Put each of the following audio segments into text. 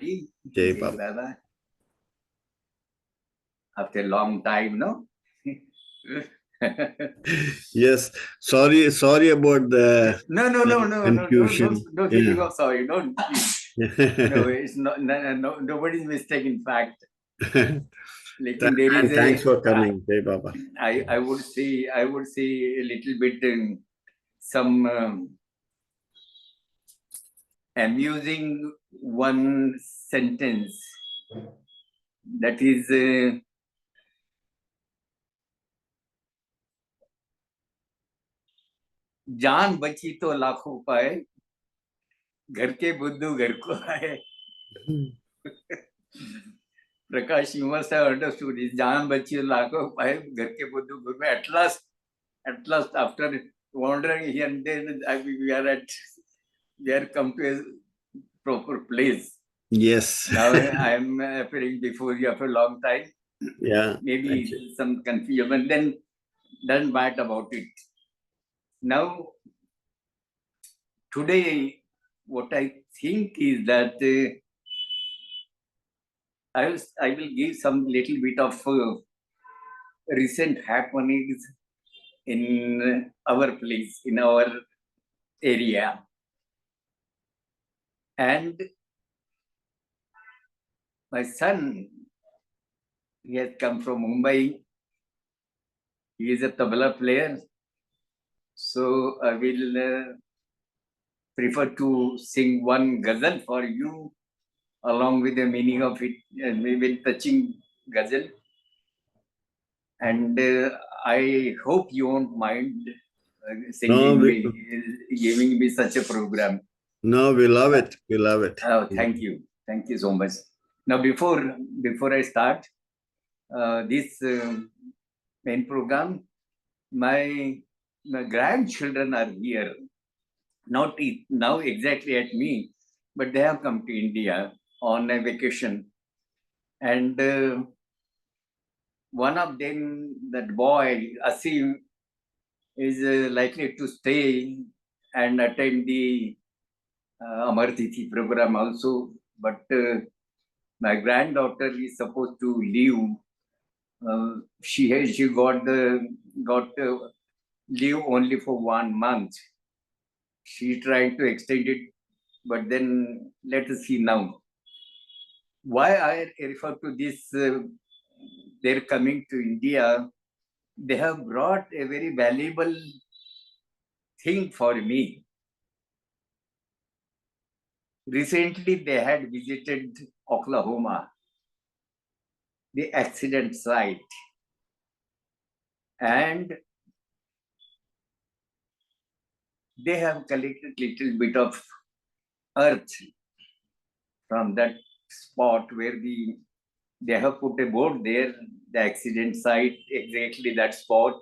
Jai Jai Baba. Baba. After a long time, no? Yes, sorry about the No, confusion. no feeling Yeah. of sorry. Don't. No, it's not. No, nobody's mistake. In fact, lekin there is And thanks for a. coming, Jai Baba. I would say a little bit some amusing one sentence that is जान बची तो लाखों पाए घर के बुद्धू घर को आए. Prakash, you must have understood this. Jaan bachi lakho paye ghar ke buddhu ghur mein. At last, after wandering here and there, we are come to a proper place. Yes. Now I am appearing before you after a long time. Yeah. Maybe some confusion, but then doesn't matter about it. Now, today, what I think is that I will give some little bit of recent happenings in our place, in our area. And my son, he has come from Mumbai. He is a tabla player. So I will prefer to sing one ghazal for you along with the meaning of it, maybe touching ghazal. And I hope you won't mind giving me such a program. No, we love it. We love it. Oh, thank you. Thank you so much. Now, before I start this main program, my grandchildren are here. Not now exactly at me, but they have come to India on a vacation. And one of them, that boy, Asim, is likely to stay and attend the Amar Tithi program also. But my granddaughter is supposed to leave. She got leave only for 1 month. She tried to extend it, but then let us see now. Why I refer to this? They're coming to India. They have brought a very valuable thing for me. Recently, they had visited Oklahoma, the accident site, and they have collected little bit of earth from that spot where they have put a board there, the accident site, exactly that spot,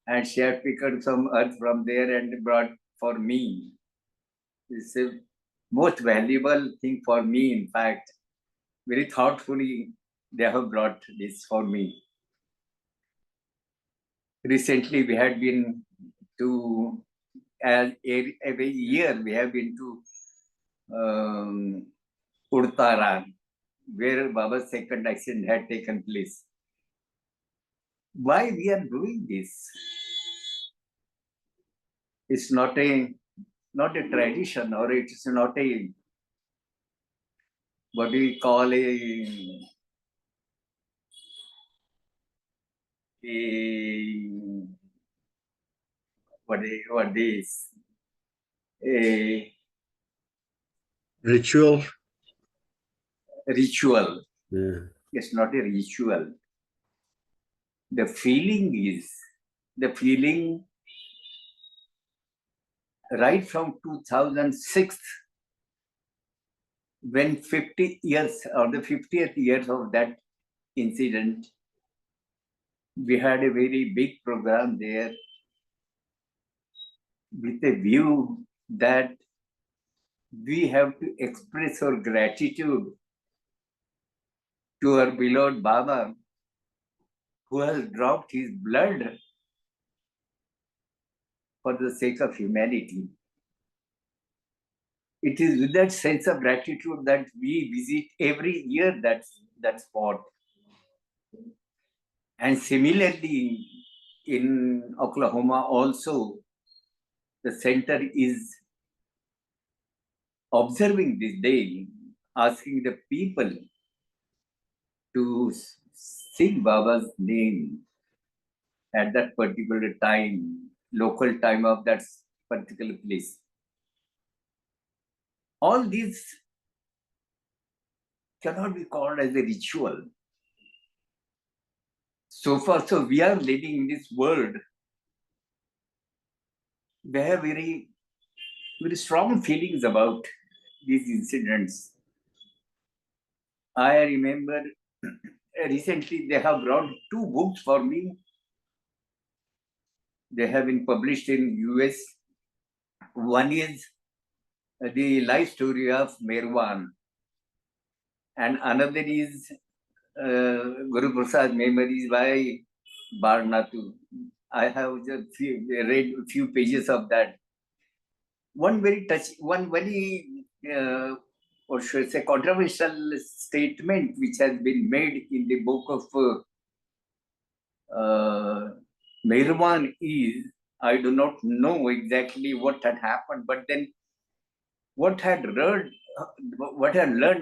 and she had picked some earth from there and brought for me. It's a most valuable thing for me, in fact. Very thoughtfully, they have brought this for me. Recently, we had been to, every year, we have been to Urtara, where Baba's second accident had taken place. Why we are doing this? It's not a tradition, or it's not a what we call a what is a Ritual. ritual. Yeah. It's not a ritual. The feeling right from 2006, when 50 years or the 50th years of that incident, we had a very big program there with a view that we have to express our gratitude to our beloved Baba, who has dropped his blood for the sake of humanity. it is with that sense of gratitude that we visit every year that spot. And similarly, in Oklahoma also, the center is observing this day, asking the people to sing Baba's name at that particular time, local time of that particular place. All these cannot be called as a ritual. So far, so we are living in this world. We have very, very strong feelings about these incidents. I remember recently they have brought two books for me. They have been published in US. One is the life story of Merwan, and another is Guruprasad Memories by Barnatu. I have just read a few pages of that. One very or should I say, controversial statement which has been made in the book of Merwan is, I do not know exactly what had happened, but then what I had learned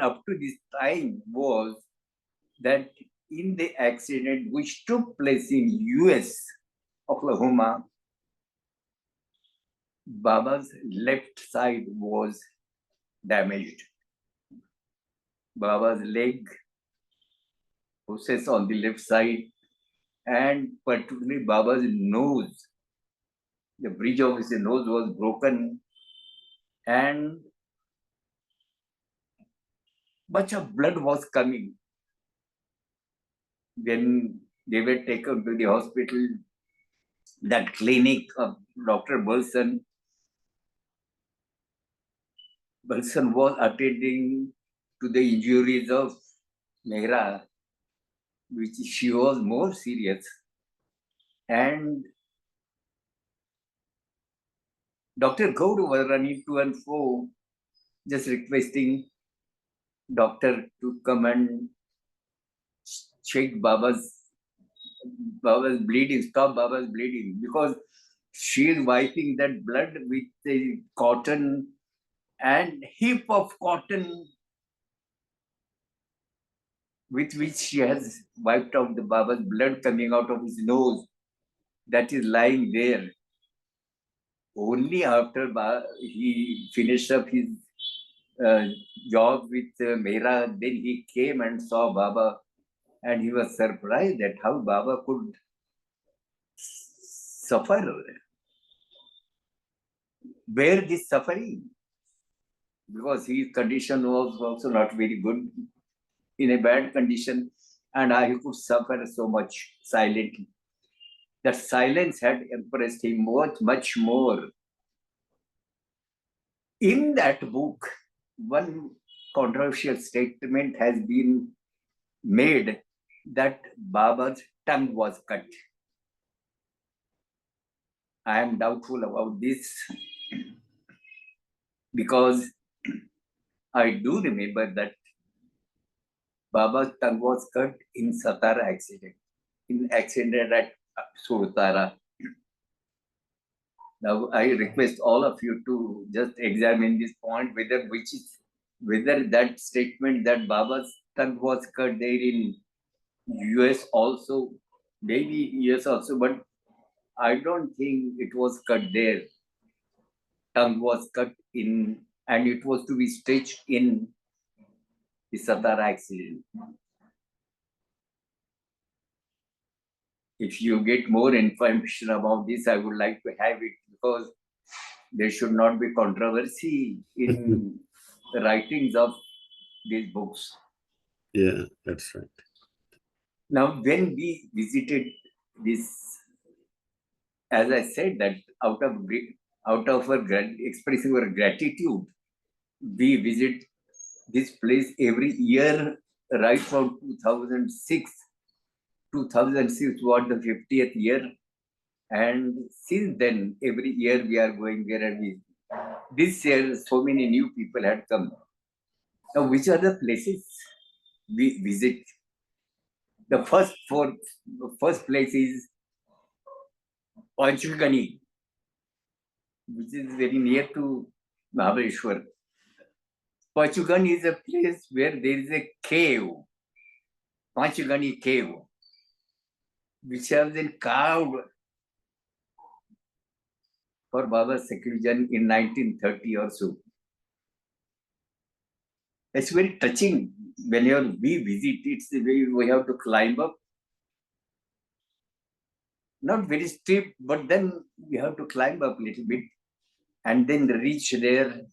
up to this time was that in the accident which took place in US, Oklahoma, Baba's left side was damaged. Baba's leg process on the left side, and particularly Baba's nose. The bridge of his nose was broken, and much of blood was coming. When they were taken to the hospital, that clinic of Dr. Bulson was attending to the injuries of Mehra, which she was more serious. And Dr. Gauru was running to and fro, just requesting doctor to come and check Baba's bleeding, stop Baba's bleeding, because she is wiping that blood with the cotton and heap of cotton with which she has wiped out the Baba's blood coming out of his nose that is lying there. Only after he finished up his job with Mehra, then he came and saw Baba, and he was surprised at how Baba could suffer, bear this suffering, because his condition was also not very good, in a bad condition, and he could suffer so much silently. That silence had impressed him much more. In that book, one controversial statement has been made that Baba's tongue was cut. I am doubtful about this, because I do remember that Baba's tongue was cut in Satara accident, at Surtara. Now I request all of you to just examine this point, whether that statement that Baba's tongue was cut there in US also, maybe US also, but I don't think it was cut there. Tongue was cut in, and it was to be stitched in the Satara accident. If you get more information about this, I would like to have it, because there should not be controversy in the writings of these books. Yeah, that's right. Now, when we visited this, as I said, that out of our expressing our gratitude, we visit this place every year, right from 2006. 2006 was the 50th year, and since then, every year we are going there, and we This year, so many new people had come. Now, which are the places we visit? The first place is Panchgani, which is very near to Mahabaleshwar. Panchgani is a place where there is a cave, Panchgani cave, which has been carved for Baba's seclusion in 1930 or so. It's very touching whenever we visit. It's the way we have to climb up. Not very steep, but then we have to climb up a little bit and then reach there.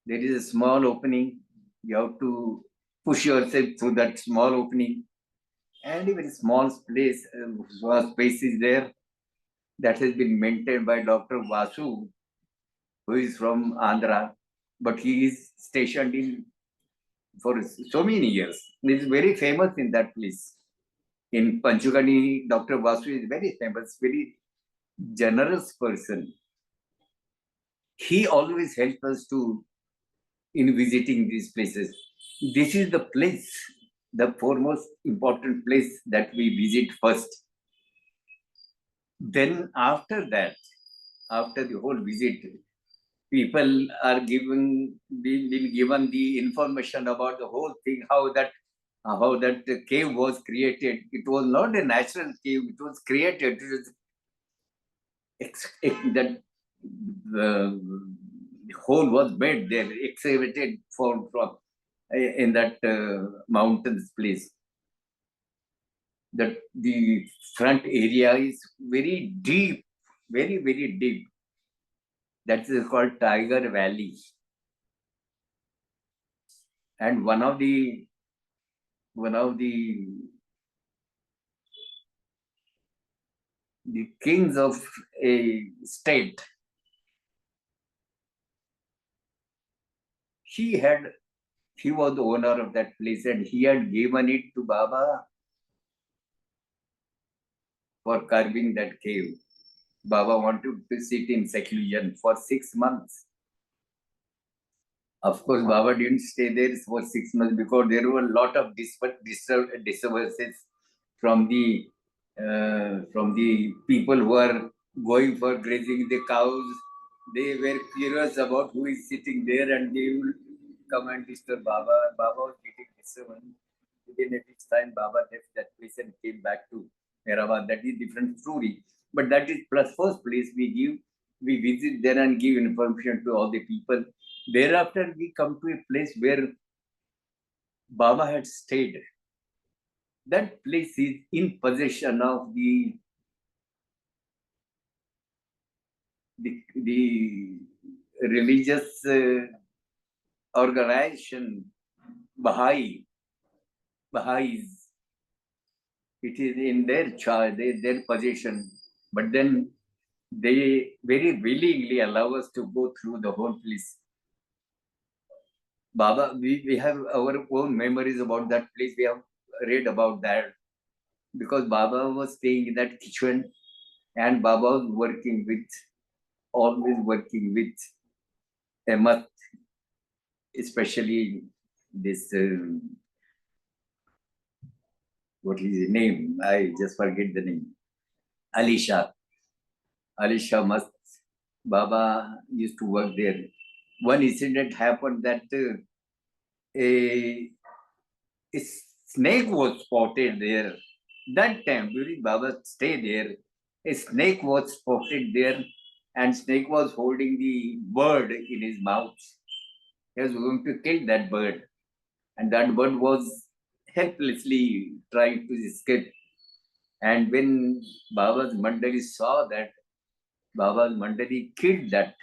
There is a small opening. You have to push yourself through that small opening. And even small small space is there that has been maintained by Dr. Vasu, who is from Andhra, but he is stationed in for so many years. He is very famous in that place. In Panchugani, Dr. Vasu is very famous, very generous person. He always helps us to in visiting these places. This is the place, the foremost important place that we visit first. Then after that, after the whole visit, people are been given the information about the whole thing, how that cave was created. It was not a natural cave; it was created. It was that the hole was made there, excavated from in that mountains place. That the front area is very deep, very deep. That is called Tiger Valley. And one of the kings of a state, he was the owner of that place and he had given it to Baba for carving that cave. Baba wanted to sit in seclusion for 6 months. Of course, Baba didn't stay there for 6 months because there were a lot of disturbances from the people who are going for grazing the cows. They were curious about who is sitting there and they will come and disturb Baba. Baba was getting disturbed. Within a week's time, Baba left that place and came back to Mehrabad. That is different story. But that is plus first place we visit there and give information to all the people. Thereafter, we come to a place where Baba had stayed. That place is in possession of the religious organization Baha'is. It is in their charge, their possession. But then they very willingly allow us to go through the whole place. Baba, we have our own memories about that place. We have read about that because Baba was staying in that kitchen and Baba was always working with Ahmed, especially this, what is his name? I just forget the name. Alisha. Alisha must. Baba used to work there. One incident happened that a snake was spotted there. That time, during Baba's stay there, a snake was spotted there and snake was holding the bird in his mouth. He was going to kill that bird. And that bird was helplessly trying to escape. And when Baba's Mandali saw that, Baba's Mandali killed that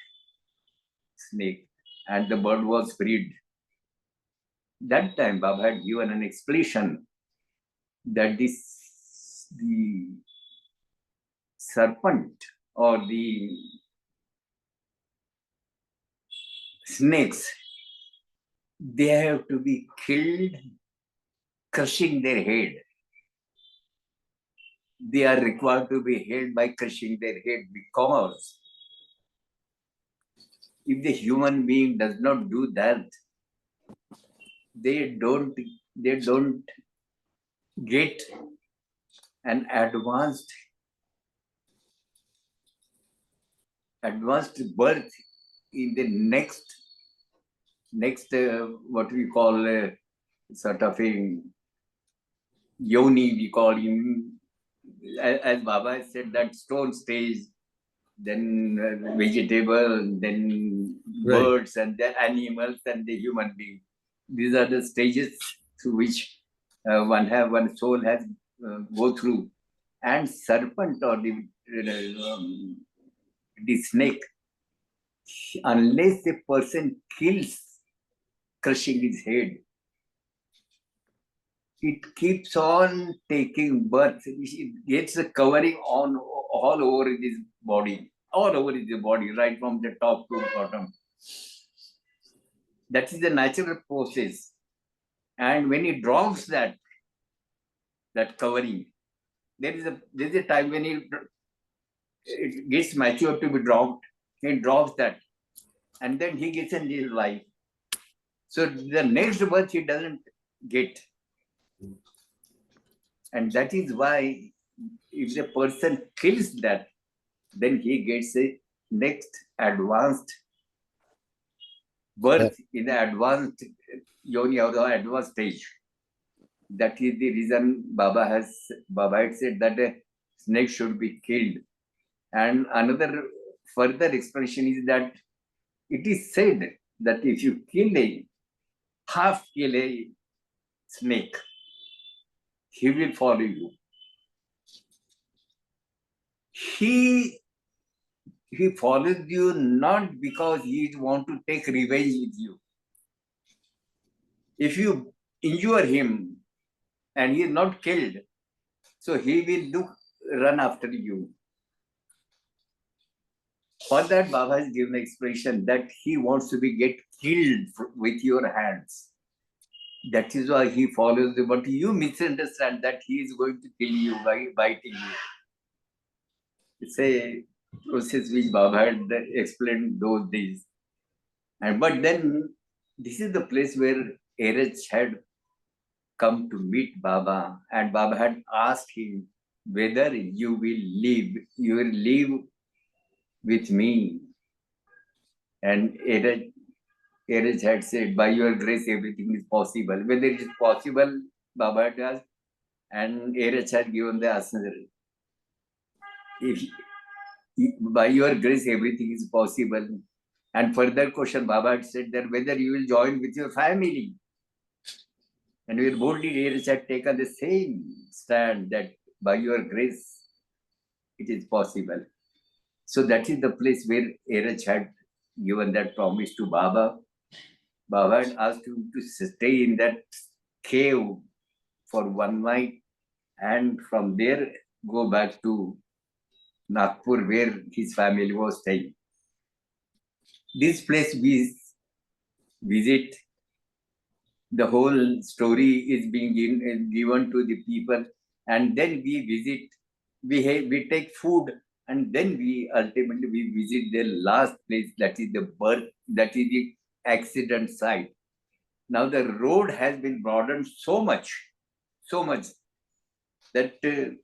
snake and the bird was freed. That time Baba had given an explanation that the serpent or the snakes, they have to be killed, crushing their head. They are required to be held by crushing their head because If the human being does not do that, they don't get an advanced birth in the next what we call sort of a yoni, we call him, as Baba said, that stone stage, then vegetable, then Right. birds, and then animals, and the human being. These are the stages through which one soul has go through. And serpent or the snake, unless a person kills, crushing his head, it keeps on taking birth. It gets a covering on all over his body, right from the top to bottom. That is the natural process. And when he drops that covering, there is a time when it gets mature to be dropped. He drops that, and then he gets a new life. So the next birth he doesn't get. And that is why if the person kills that, then he gets a next advanced birth in the advanced yoni or the advanced stage. That is the reason Baba had said that a snake should be killed. And another further explanation is that it is said that if you half kill a snake, he will follow you. He follows you not because he want to take revenge with you. If you injure him and he is not killed, so he will run after you. For that, Baba has given an expression that he wants to be get killed with your hands. That is why he follows you. But you misunderstand that he is going to kill you by biting you. It's a process which Baba had explained those days. But then this is the place where Erech had come to meet Baba, and Baba had asked him whether you will live with me. And Erech had said, by your grace, everything is possible. Whether it is possible, Baba had asked, and Erech had given the answer. If by your grace, everything is possible. And further question, Baba had said that whether you will join with your family. And with boldly, Erech had taken the same stand that by your grace, it is possible. So that is the place where Erech had given that promise to Baba. Baba had asked him to stay in that cave for one night, and from there go back to Nagpur where his family was staying. This place we visit, the whole story is being given to the people, and then we visit, we take food, and then we ultimately visit the last place, that is the birth, that is the accident site. Now the road has been broadened so much that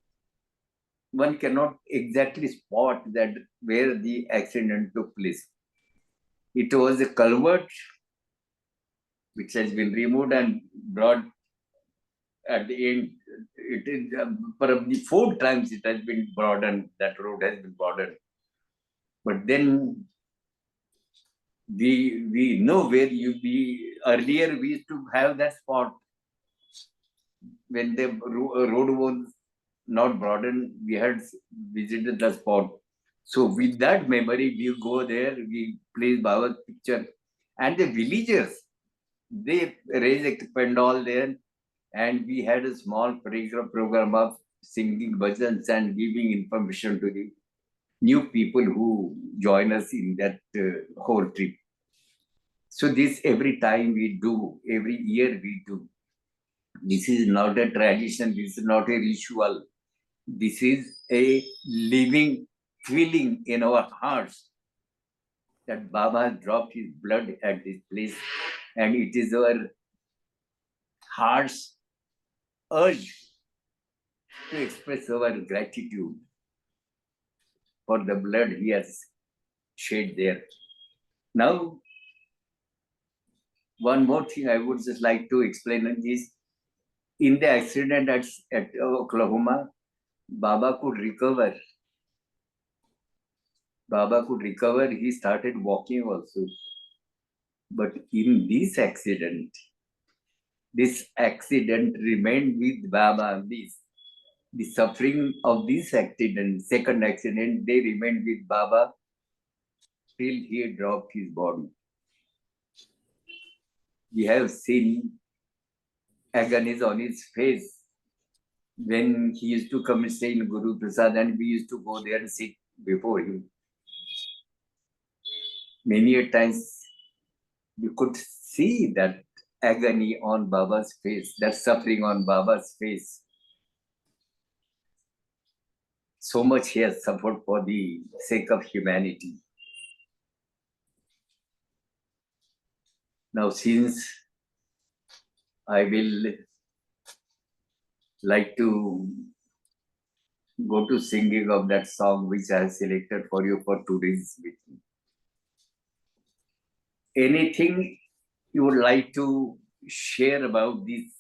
one cannot exactly spot that where the accident took place. It was a culvert which has been removed and brought at the end. It is probably 4 times it has been broadened. That road has been broadened. But then we know where you be. Earlier we used to have that spot when the road was not broadened. We had visited the spot. So with that memory, we go there, we place Baba's picture, and the villagers, they raised a pandal there, and we had a small program of singing bhajans and giving information to the new people who join us in that whole trip. So this every time we do, every year we do. This is not a tradition, this is not a ritual. This is a living feeling in our hearts that Baba dropped his blood at this place, and it is our heart's urge to express our gratitude for the blood he has shed there. Now, one more thing I would just like to explain is in the accident at Oklahoma, Baba could recover. Baba could recover. He started walking also. But in this accident remained with Baba. The suffering of this accident, second accident, they remained with Baba till he dropped his body. We have seen agonies on his face when he used to come and stay in Guruprasad, and we used to go there and sit before him. Many a times you could see that agony on Baba's face, that suffering on Baba's face. So much he has suffered for the sake of humanity. Now, since I will like to go to singing of that song which I have selected for you for today's meeting. Anything you would like to share about this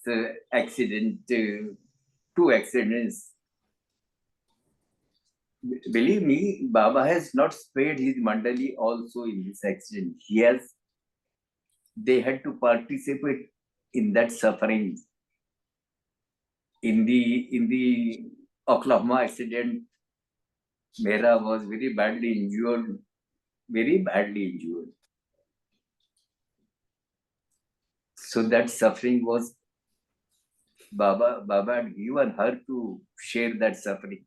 accident, two accidents? Believe me, Baba has not spared his Mandali also in this accident. They had to participate in that suffering. In the Oklahoma accident, Mera was very badly injured. So that suffering was Baba had given her to share that suffering.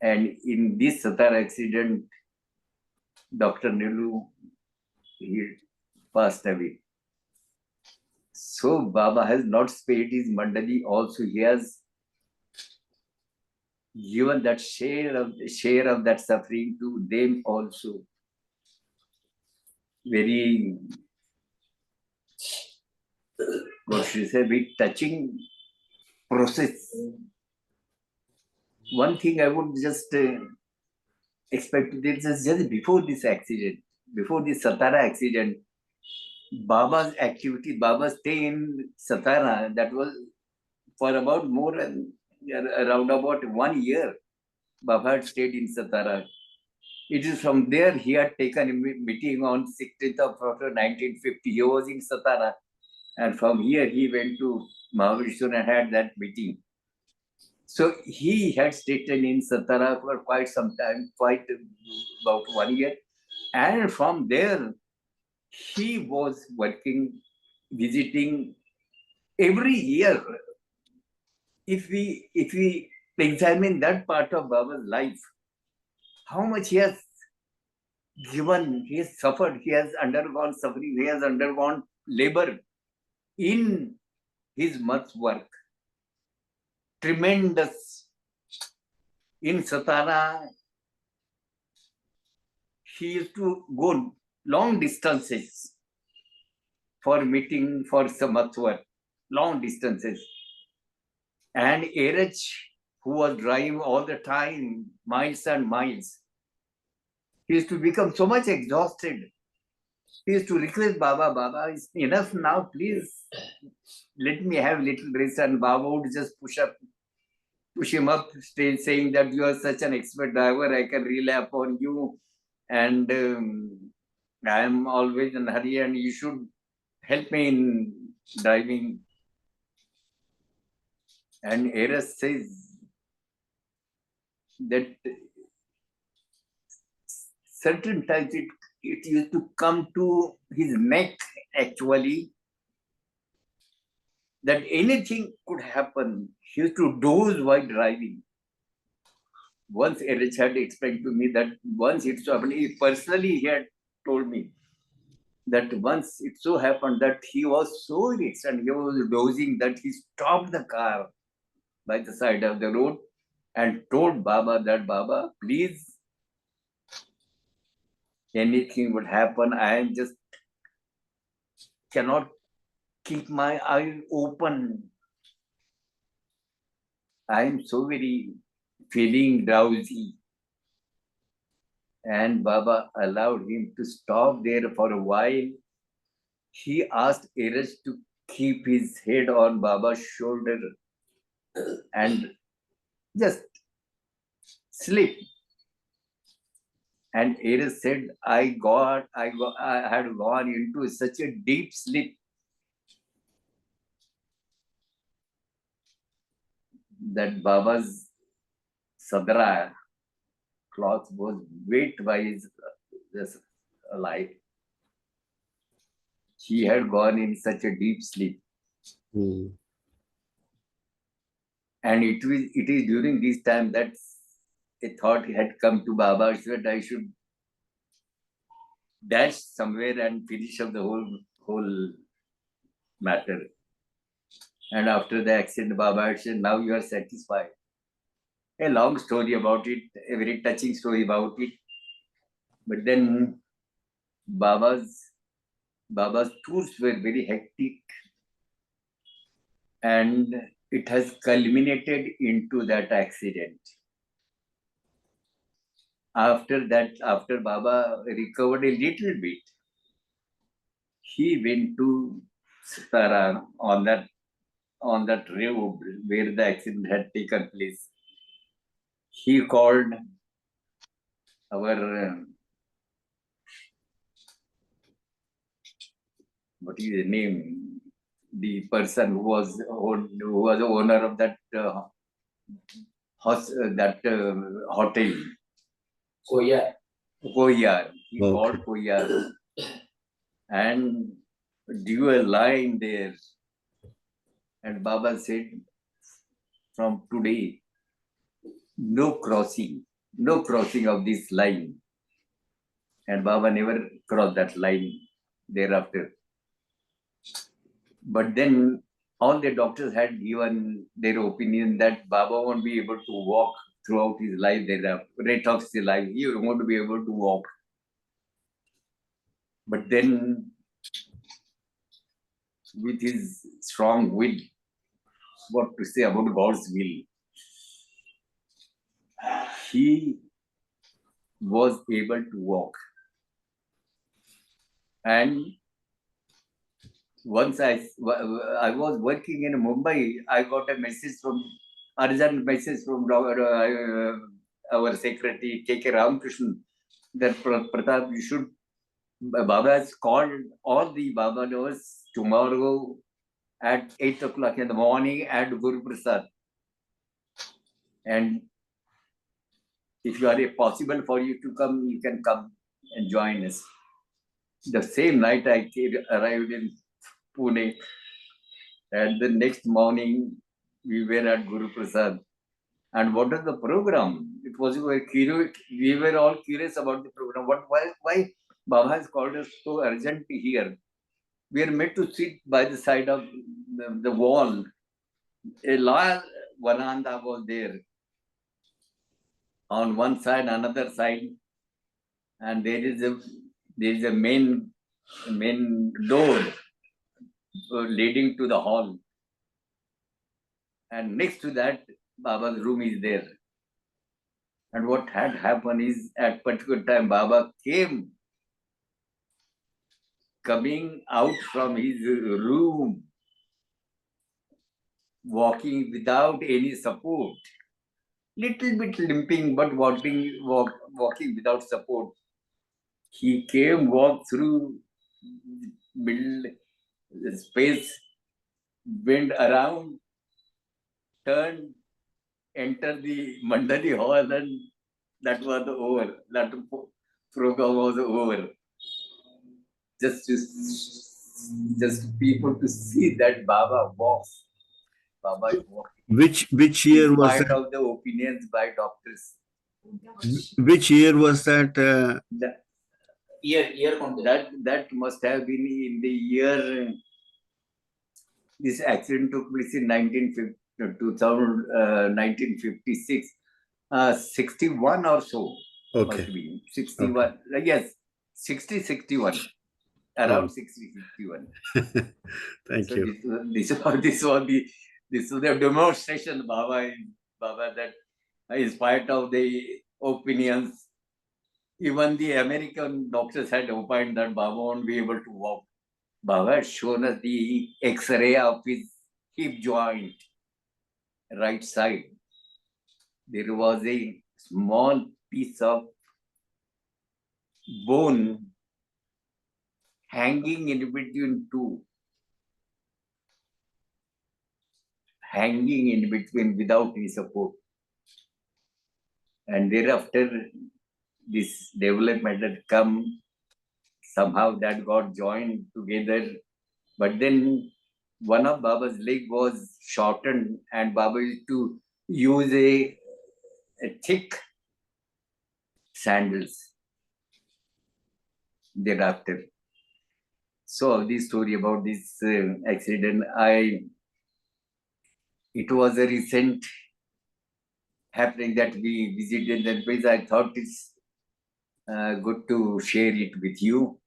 And in this Satar accident, Dr. Nilu, he passed away. So Baba has not spared his Mandali also. He has given that share of that suffering to them also. Very, what should I say, very touching process. One thing I would just expect, this is just before this accident, before this Satara accident, Baba's activity, Baba's stay in Satara, that was for about more than around about 1 year. Baba had stayed in Satara. It is from there he had taken a meeting on 16th of October 1950. He was in Satara. And from here he went to Mahabaleshwar and had that meeting. So he had stayed in Satara for quite some time, quite about 1 year. And from there, he was working, visiting every year. If we examine that part of Baba's life, how much he has given, he has suffered, he has undergone suffering, he has undergone labor in his month's work. Tremendous. In Satara, he used to go long distances for meeting, for some work, long distances. And Erech, who was driving all the time, miles and miles, he used to become so much exhausted. He used to request Baba, it's enough now, please let me have little rest. And Baba would just push him up, saying that you are such an expert driver, I can rely upon you. And I am always in a hurry and you should help me in driving. And Eras says that certain times it used to come to his neck actually, that anything could happen. He used to doze while driving. Once Erich had explained to me that once it so happened, he had told me that once it so happened that he was so rich and he was dozing that he stopped the car by the side of the road and told Baba that, Baba, please anything would happen. I am just cannot keep my eye open. I am so very feeling drowsy. And Baba allowed him to stop there for a while. He asked Eras to keep his head on Baba's shoulder and just sleep. And Eras said, I had gone into such a deep sleep that Baba's sadra cloth was wet by his life. He had gone in such a deep sleep. Mm. And it is during this time that a thought had come to Baba that I should dash somewhere and finish up the whole matter. And after the accident, Baba said, now you are satisfied. A long story about it, a very touching story about it. But then Baba's tours were very hectic, and it has culminated into that accident. After that, after Baba recovered a little bit, he went to Satara on that road where the accident had taken place. He called our what is the name? The person who was the owner of that hotel. Koyar. He Okay. called Koyar and drew a line there. And Baba said, from today, no crossing of this line. And Baba never crossed that line thereafter. But then all the doctors had given their opinion that Baba won't be able to walk throughout his life thereafter, rest of his life. He won't be able to walk. But then, with his strong will, what to say about God's will, he was able to walk. And once I was working in Mumbai, I got a urgent message from our secretary, K.K. Ramakrishnan, that Pratap, you should, Baba has called all the Babanos tomorrow at 8 o'clock in the morning at Guruprasad. And if you are possible for you to come, you can come and join us. The same night I arrived in Pune, and the next morning we were at Guruprasad. And what was the program? It was we were all curious about the program. Why Baba has called us so urgently here? We are made to sit by the side of the wall. A large veranda was there. On one side, another side, and there is a main door leading to the hall. And next to that, Baba's room is there. And what had happened is, at particular time, Baba coming out from his room, walking without any support, little bit limping, but walking without support. He walked through middle space, went around, turned, entered the Mandali hall, and that was over. That program was over. Just people to see that Baba walks. Baba is walking. Which year in was spite that? of the opinions by doctors. Which year was that? That must have been in the year. This accident took place in 1956. 61 or so. Okay. Must be 61. Yes, 60-61, around 60-61. Thank So you. this was the demonstration, Baba that in spite of the opinions, even the American doctors had opined that Baba won't be able to walk. Baba had shown us the X-ray of his hip joint, right side. There was a small piece of bone hanging in between two, hanging in between without any support. And thereafter, this development had come, somehow that got joined together. But then one of Baba's leg was shortened, and Baba used to use a thick sandals thereafter. So this story about this accident, it was a recent happening that we visited that place. I thought it's good to share it with you.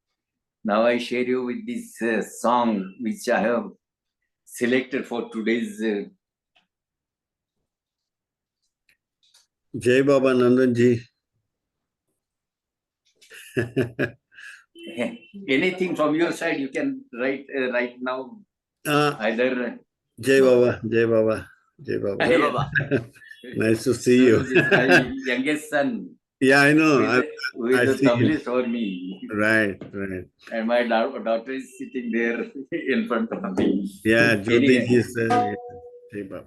Now I share you with this song which I have selected for today's. Jai Baba Nandan ji. Anything from your side you can write right now. Either Jai Baba, Jai Baba, Jai Baba. Jai Baba. Nice to see you. This is my youngest son. Yeah, I know. Who is a tablis for me. Right. And my daughter is sitting there in front of me. Yeah, Jyoti ji is there. Jai Baba.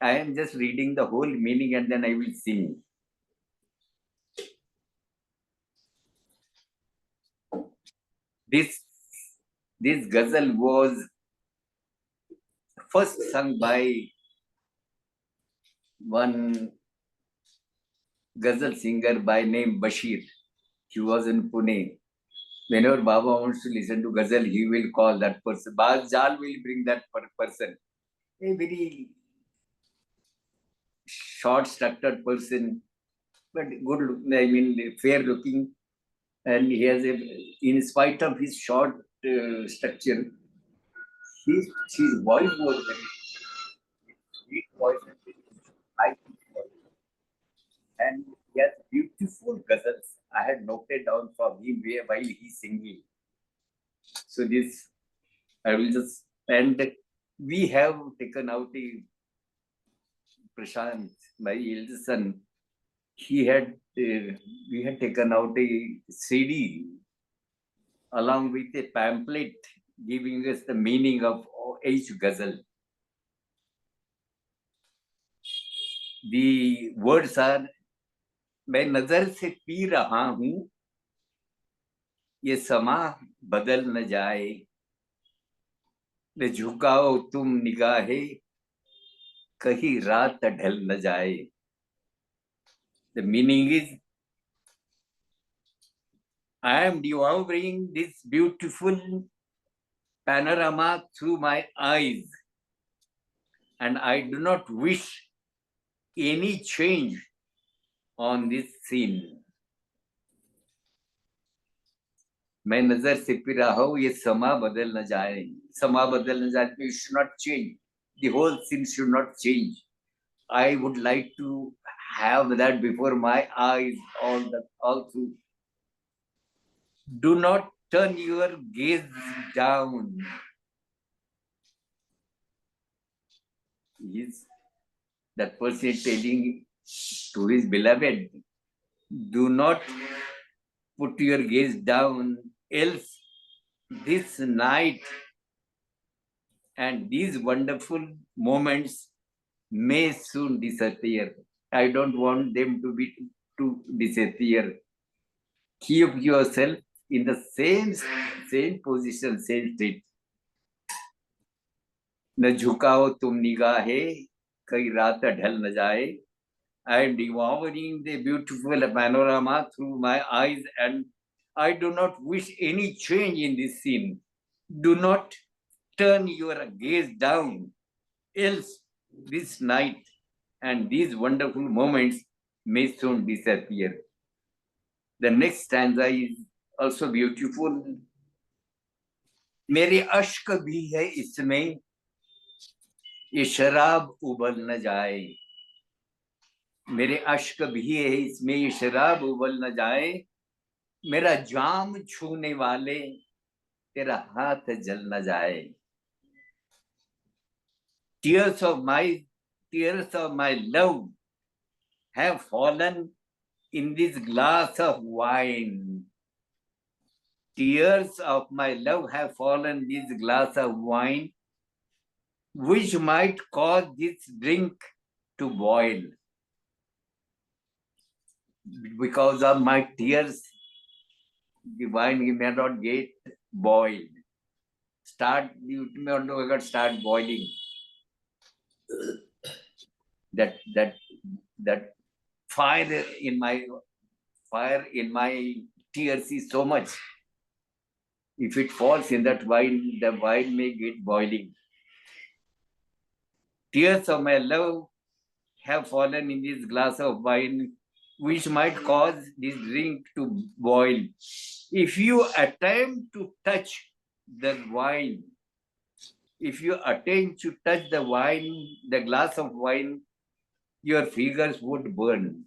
I am just reading the whole meaning and then I will sing. This ghazal was first sung by one ghazal singer by name Bashir. He was in Pune. Whenever Baba wants to listen to ghazal, he will call that person. Jal will bring that person. A very short, structured person, but good, fair looking. And he has in spite of his short structure, his voice was very sweet voice and very high voice. And he has beautiful ghazals. I had noted down from him while he's singing. So this, I will just, and we have taken out a Prashant, my eldest son. We had taken out a CD along with a pamphlet giving us the meaning of each ghazal. The words are, मैं नजर से P रहा हूं, ये समा बदल न जाए, न झुकाओ तुम निगाहे, कहीं रात ढल न जाए. The meaning is, I am devouring this beautiful panorama through my eyes, and I do not wish any change on this scene. मैं नजर से पी रहा हूं, ये समा बदल न जाए. समा बदल न जाए, it should not change. The whole scene should not change. I would like to have that before my eyes all through. Do not turn your gaze down. That person is telling to his beloved, do not put your gaze down, else this night and these wonderful moments may soon disappear. I don't want them to disappear. Keep yourself in the same position, same state. न झुकाओ तुम निगाहे, कई रात ढल न जाए. I am devouring the beautiful panorama through my eyes, and I do not wish any change in this scene. Do not turn your gaze down, else this night and these wonderful moments may soon disappear. The next stanza is also beautiful. मेरे अश्क भी है इसमें, ये शराब उबल न जाए. मेरे अश्क भी है इसमें, ये शराब उबल न जाए. मेरा जाम छूने वाले, तेरा हाथ जल न जाए. Tears of my love have fallen in this glass of wine. Tears of my love have fallen in this glass of wine, which might cause this drink to boil. Because of my tears, the wine may not get boiled. You may not start boiling. That fire in my tears is so much. If it falls in that wine, the wine may get boiling. Tears of my love have fallen in this glass of wine, which might cause this drink to boil. If you attempt to touch the wine, the glass of wine, your fingers would burn.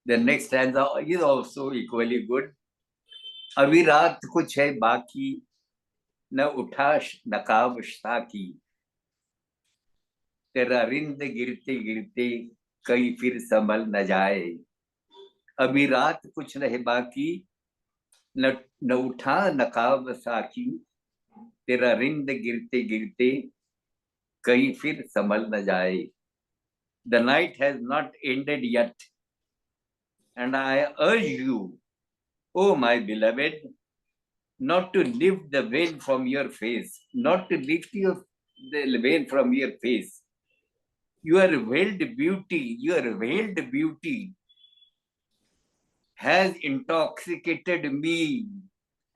The next stanza is also equally good. अभी रात कुछ है बाकी, न उठा नकाब साकी. तेरा रिंद गिरते गिरते कहीं फिर संभल न जाए. अभी रात कुछ रहे बाकी, न उठा नकाब साकी. तेरा रिंद गिरते गिरते कहीं फिर संभल न जाए. The night has not ended yet, and I urge you, O my beloved, not to lift the veil from your face, not to lift the veil from your face. Your veiled beauty has intoxicated me,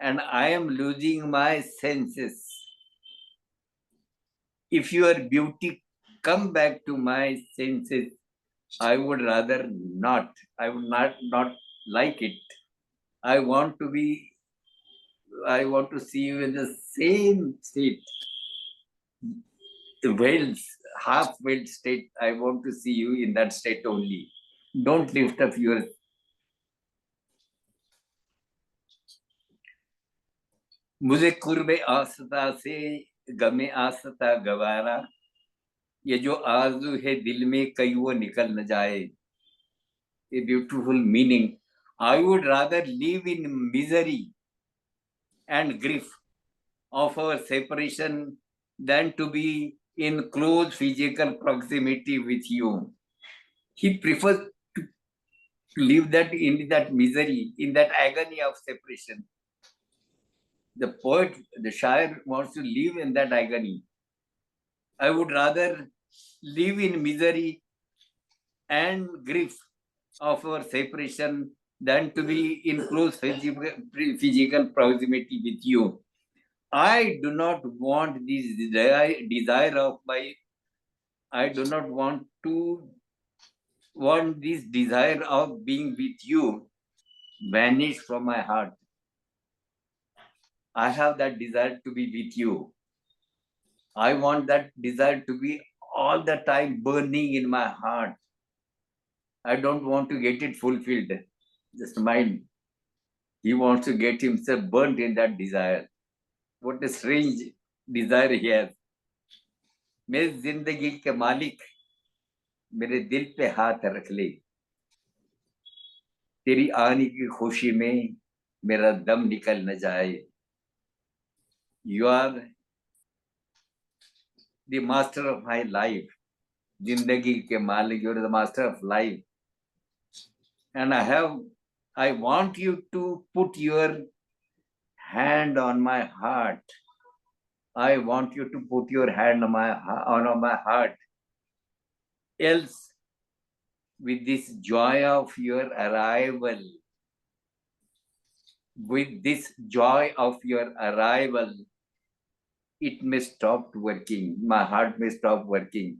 and I am losing my senses. If your beauty come back to my senses, I would rather not. I would not like it. I want to see you in the same state. The veiled, half-veiled state. I want to see you in that state only. Don't lift up your. मुझे कुर्बे आसता से गमे आसता गवारा. ये जो आरज़ू है दिल में कहीं वो निकल न जाए. A beautiful meaning. I would rather live in misery and grief of our separation than to be in close physical proximity with you. He prefers to live in that misery, in that agony of separation. The poet, the Shair wants to live in that agony. I would rather live in misery and grief of our separation than to be in close physical proximity with you. I do not want this desire of my. I do not want this desire of being with you vanish from my heart. I have that desire to be with you. I want that desire to be all the time burning in my heart. I don't want to get it fulfilled. Just mind. He wants to get himself burnt in that desire. What a strange desire he has. मेरी जिंदगी के मालिक मेरे दिल पे हाथ रख ले. तेरी आने की खुशी में मेरा दम निकल न जाए. You are the master of my life. जिंदगी के मालिक, you are the master of life. And I want you to put your hand on my heart. I want you to put your hand on my heart. Else, with this joy of your arrival, it may stop working. My heart may stop working.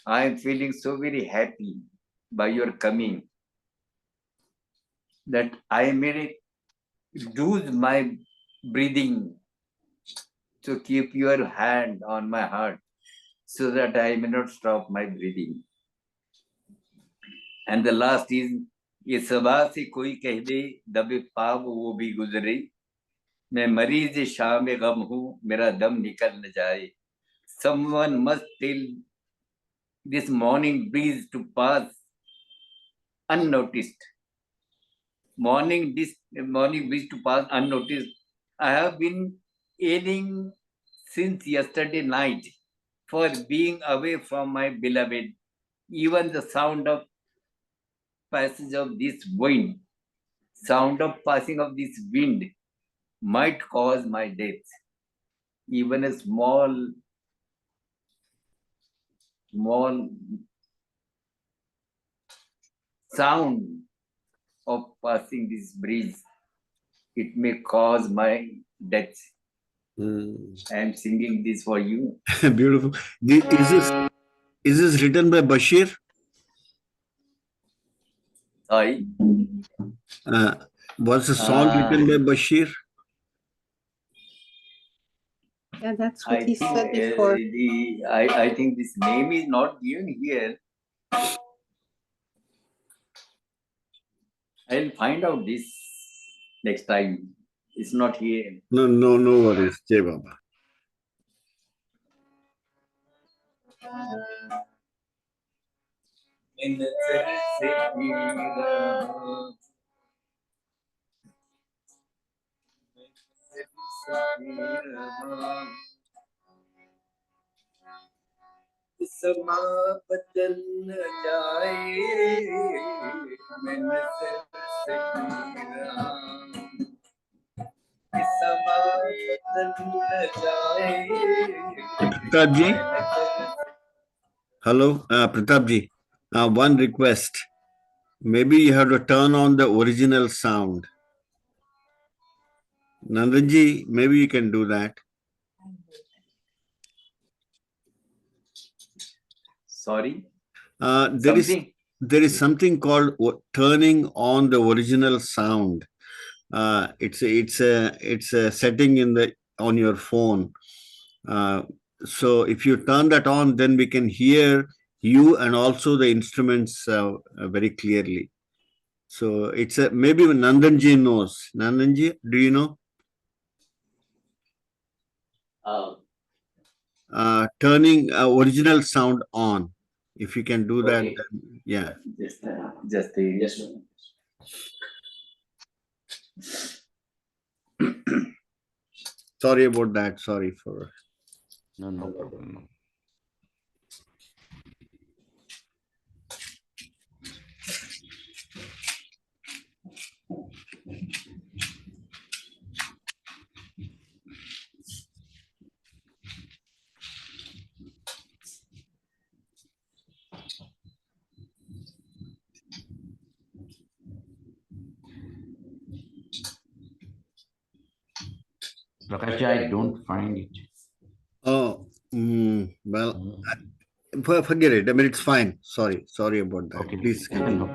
I am feeling so very happy by your coming that I may reduce my breathing to keep your hand on my heart so that I may not stop my breathing. And the last is, ये सबा से कोई कह दे दबे पाव वो भी गुजरे, मैं मरीज शाम गम हूँ मेरा दम निकल न जाए. Someone must tell this morning breeze to pass unnoticed. Morning breeze to pass unnoticed. I have been ailing since yesterday night for being away from my beloved. Even the sound of passage of this wind, sound of passing of this wind might cause my death. Even a small sound of passing this breeze, it may cause my death. I am singing this for you. Beautiful. Is this written by Bashir? Sorry. Was the song written by Bashir? Yeah, that's what he said before. I think this name is not given here. I'll find out this next time. It's not here. No worries. Jai Baba. समा बदल न जाए मैं नजर से गिरा समा बदल न जाए. Pratap ji. Hello, Pratap ji. One request. Maybe you have to turn on the original sound. Nandan ji, maybe you can do that. Sorry. There is something called turning on the original sound. It's a setting on your phone. So if you turn that on, then we can hear you and also the instruments very clearly. So it's maybe Nandanji knows. Nandanji, do you know? Turning original sound on. If you can do that, then, yeah. Just Sorry about that. Sorry for. No problem. Prakash, I don't find it. Oh, well, forget it. I mean, it's fine. Sorry about that. Okay. Please continue.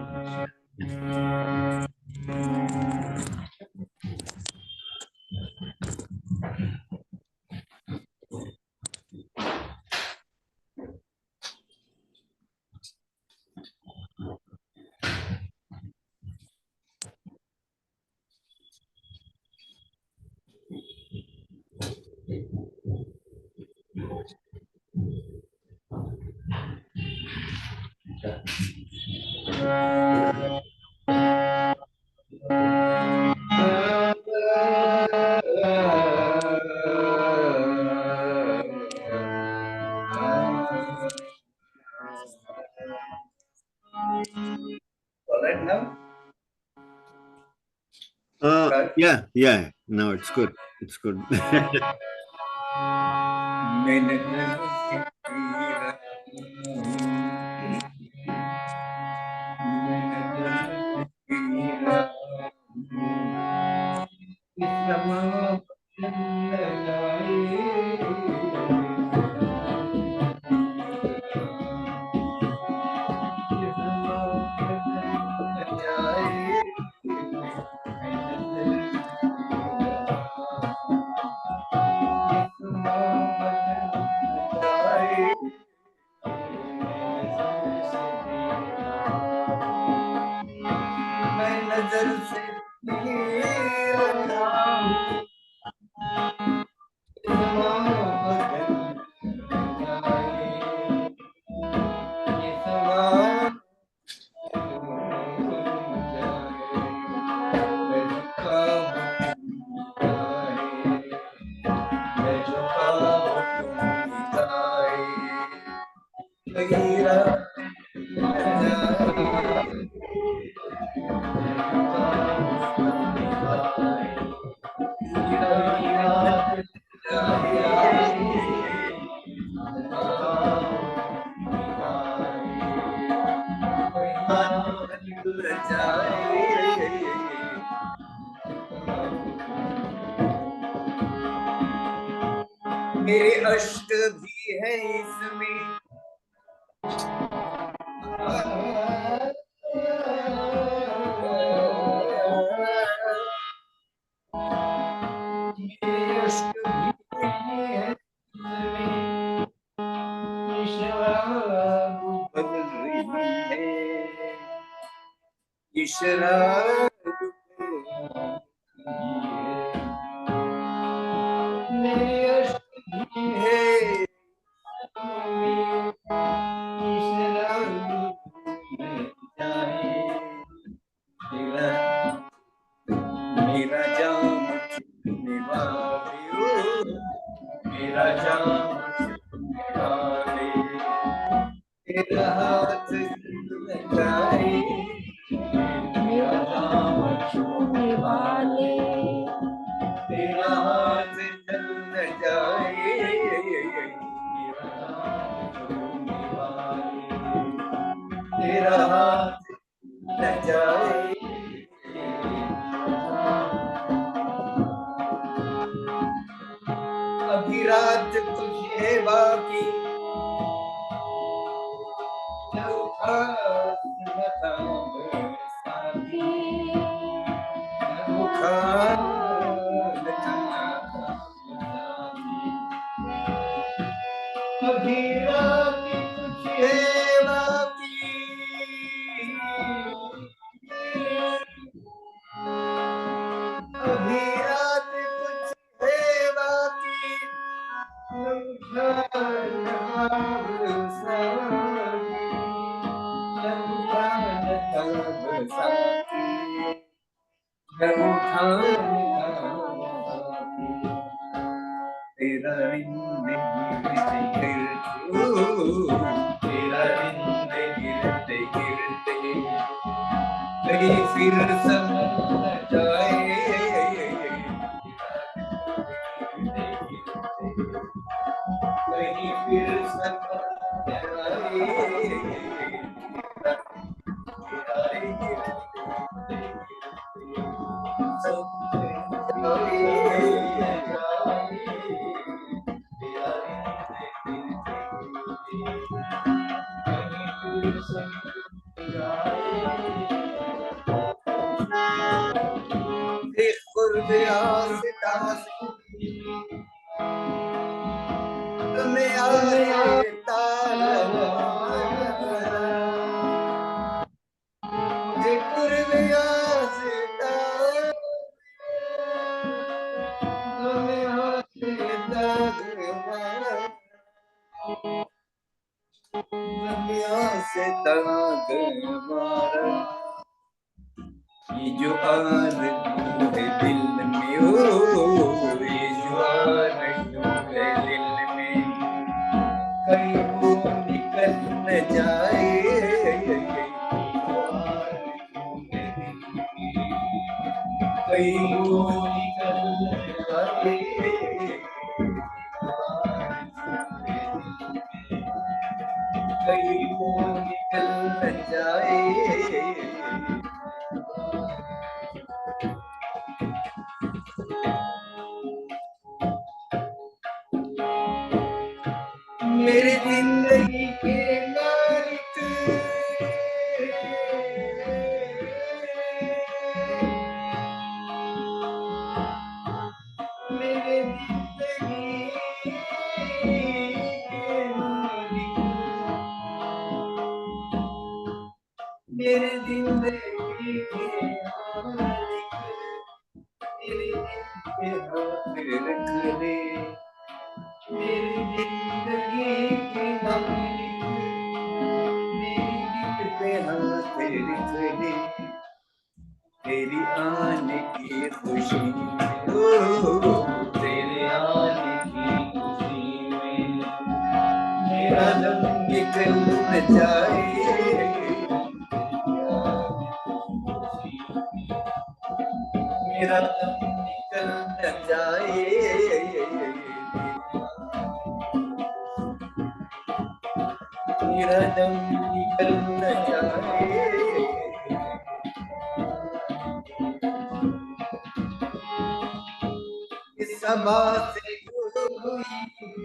all right now. Yeah. No, it's good. It's good. मेरे अष्ट भी है इसमें, मेरे अष्ट भी है इसमें, शराब बदल रही है, ये शराब मेरे अष्ट भी है, मेरा जाम छूने वाले, मेरा जाम छूने वाले, तेरा हाथ लगाए, मेरा जाम छूने वाले, तेरा हाथ जल न जाए, मेरा जाम छूने वाले, तेरा हाथ न जाए। अभी रात तुझे बाकी, अभी रात तुझे बाकी, अभी रात कुछ है बाकी, तेरा गिरते गिरते कहीं फिर संभल न जाए, कहीं फिर संभल ये जो आरज़ू है दिल में, ओ ये जो आरज़ू है दिल में, कहीं वो निकल न जाए, कहीं वो निकल न जाए, कहीं वो निकल न जाए। मेरे जिंदगी के मालिक, मेरे जिंदगी के मालिक, मेरे जिंदगी के मालिक, मेरे दिल पे हाथ रख ले, मेरी जिंदगी के मालिक, मेरी दिल पे हाथ रख ले, तेरी आने की खुशी में, ओ तेरे आने की खुशी में, मेरा दम निकल न जाए, मेरा दम निकल न जाए, मेरा दम निकल न जाए। इस सभा से गुरु हुई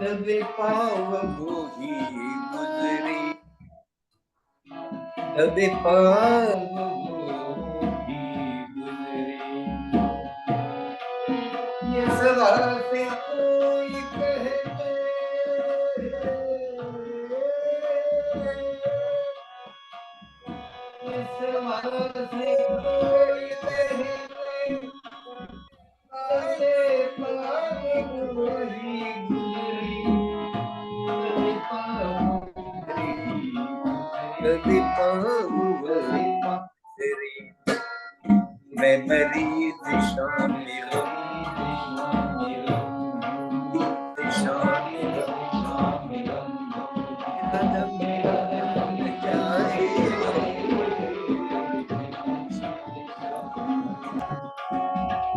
दबे पाव गोही गुजरी दबे पाव गोही गुजरी ये सवाल से कोई कहते ये सवाल से कोई कहते दबे पाव गोही गुजरी दबे पाव गोही गुजरी मैं मरीज शामिल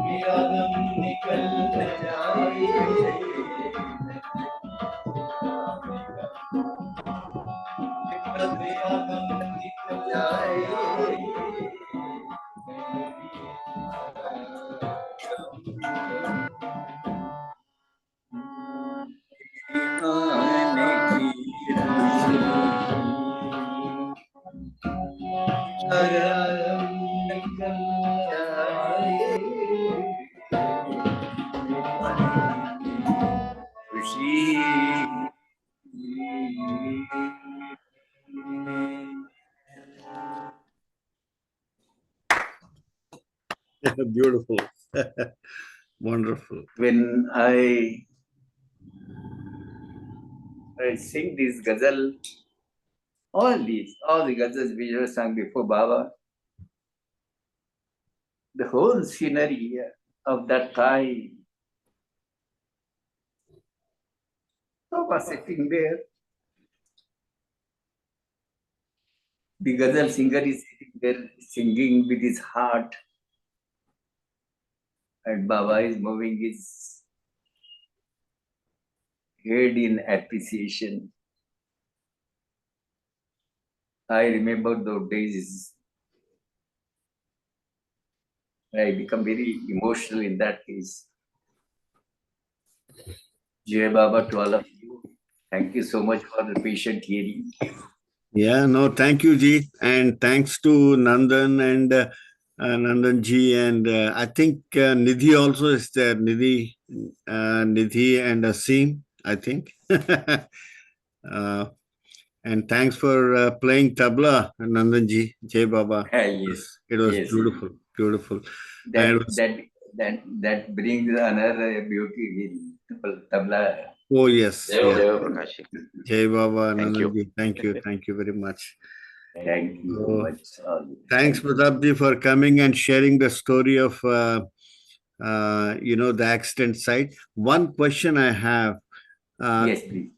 मेरा दम निकल न जाए मेरा दम निकल जाए आने की Beautiful. Wonderful. When I sing this ghazal, all the ghazals which were sung before Baba, the whole scenery of that time, Baba sitting there, the ghazal singer is sitting there singing with his heart, and Baba is moving his head in appreciation. I remember those days. I become very emotional in that case. Jai Baba to all of you. Thank you so much for the patient hearing. Yeah, no, thank you, Ji. And thanks to Nandan and Nandan Ji. And I think Nidhi also is there. Nidhi and Asim, I think. And thanks for playing tabla, Nandan Ji, Jai Baba. Yes. It was Yes. beautiful, beautiful. That brings another beauty in tabla. Oh, yes. Jai Yeah. Prakash. Jai Baba, Thank you. Nandan Ji. Thank you. Thank you very much. Thank you so much. Thanks, Pratap Ji, for coming and sharing the story of, the accident site. One question I have. Yes, please.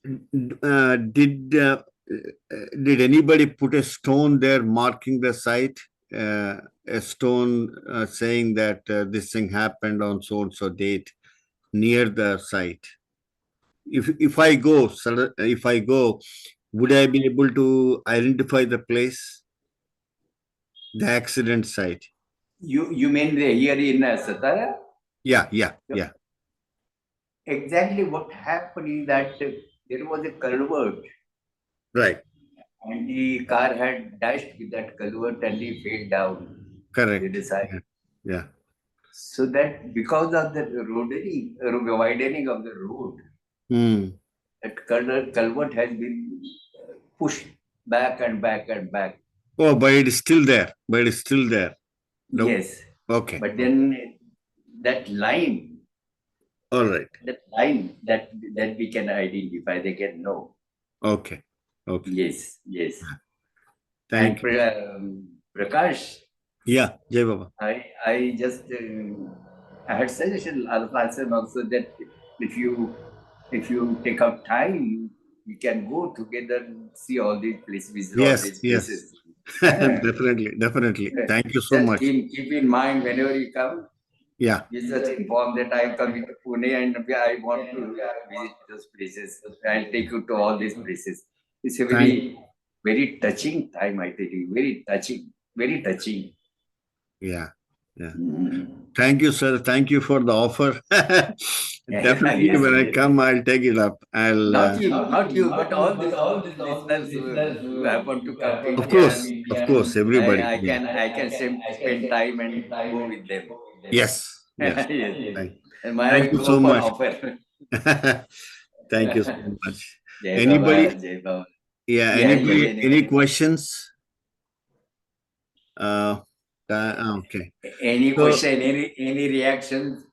Did anybody put a stone there marking the site? A stone saying that this thing happened on so and so date near the site. If I go, would I be able to identify the place, the accident site? You mean here in Satara? Yeah. Exactly what happened is that there was a culvert. Right. And the car had dashed with that culvert and he fell down. Correct. To the side. Yeah. So that because of the widening of the road, that culvert has been pushed back and back and back. Oh, but it is still there. No. Yes. Okay. But then that line. All right. That line that we can identify, they can know. Okay. Yes. Thank you. Prakash. Yeah, Jai Baba. I just I had suggested Alphasan also that if you take out time, we can go together and see all these places, visit all these places. Definitely. Thank you so much. Keep in mind whenever you come. Yeah. You just inform that I am coming to Pune and I want to visit those places. I'll take you to all these places. It's a very touching time, I tell you. Very touching. Yeah. Yeah. Thank you, sir. Thank you for the offer. Definitely, Yes, when I yes. come, I'll take it up. Not you, but all these listeners who happen to come to India. Of course, everybody. I can spend time and go with them. Yes, yes. Yes. Thank, And my thank you so open much. offer. Thank you so much. Jai Anybody? Baba, Jai Baba. Yeah. Yeah, Anybody? yes. Any questions? Okay. Any So, question, any reactions?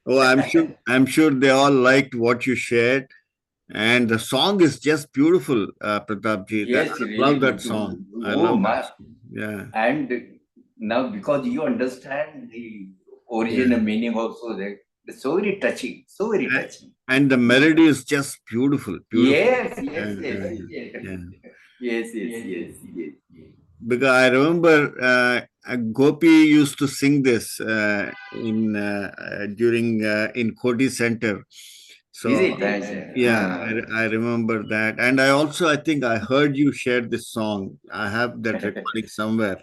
oh, I'm sure they all liked what you shared, and the song is just beautiful, Pratap ji. Yes, I really love that beautiful. song. I Oh love that my! song. Yeah, And now because you understand the yeah. origin and meaning also, it's so very touching, so very A- touching. And the melody is just beautiful, beautiful. Yes, Yeah, yes, yes, yeah, yes, yeah. yes, yes, yes, yes. Because I remember Gopi used to sing this in during in Koti Center. Is So it? Ajay? yeah, I remember that, and I think I heard you share this song. I have that recording somewhere.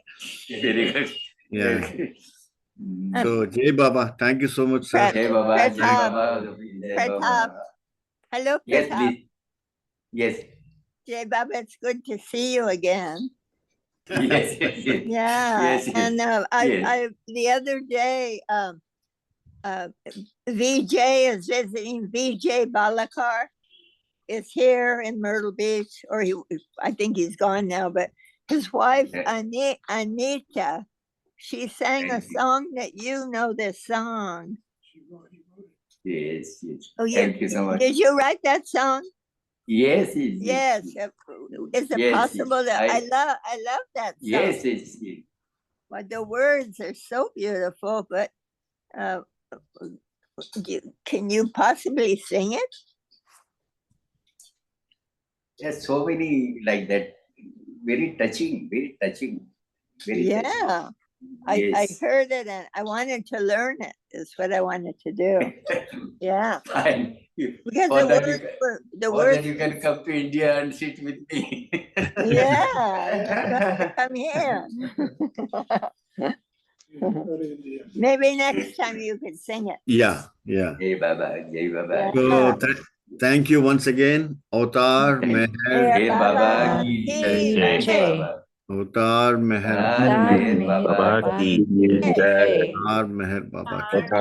Very good. Yeah. Very good. So Jai Baba, thank you so much, sir. Jai Baba, Jai Pratap, Baba, Jai Pratap. Baba. Hello, Yes, Pratap. please. Yes. Jai Baba, it's good to see you again. Yes, yes, yes. Yeah, Yes, yes. and Yes. I the other day, VJ is visiting. VJ Balakar is here in Myrtle Beach, or I think he's gone now. But his wife Anita, she sang a song that you know. This song. Yes, yes. Oh, yeah. Thank you so much. Did you write that song? Yes, yes, Yes. Is it Yes, possible yes. that I love that song? Yes, yes, yes. But the words are so beautiful. But can you possibly sing it? There's so many like that. Very touching, very touching, very touching. Yeah. I Yes. heard it and I wanted to learn it. Is what I wanted to do. Yeah. Fine. Because For the that words were the For that words. you can come to India and sit with me. Yeah, you have to come here. Maybe next time you could sing it. Yeah, yeah. Jai Baba, Jai Baba. Yeah. So thank you once again, Avatar Meher. Meher Jai Baba Baba ki ki Thanks, jai. Baba. Avatar Meher. Meher Baba Baba ki ki jai. Avatar Meher Baba. Meher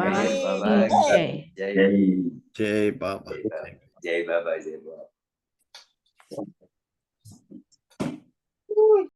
Baba Baba ki ki jai. Jai. Jai Baba. Jai Baba, Jai Baba.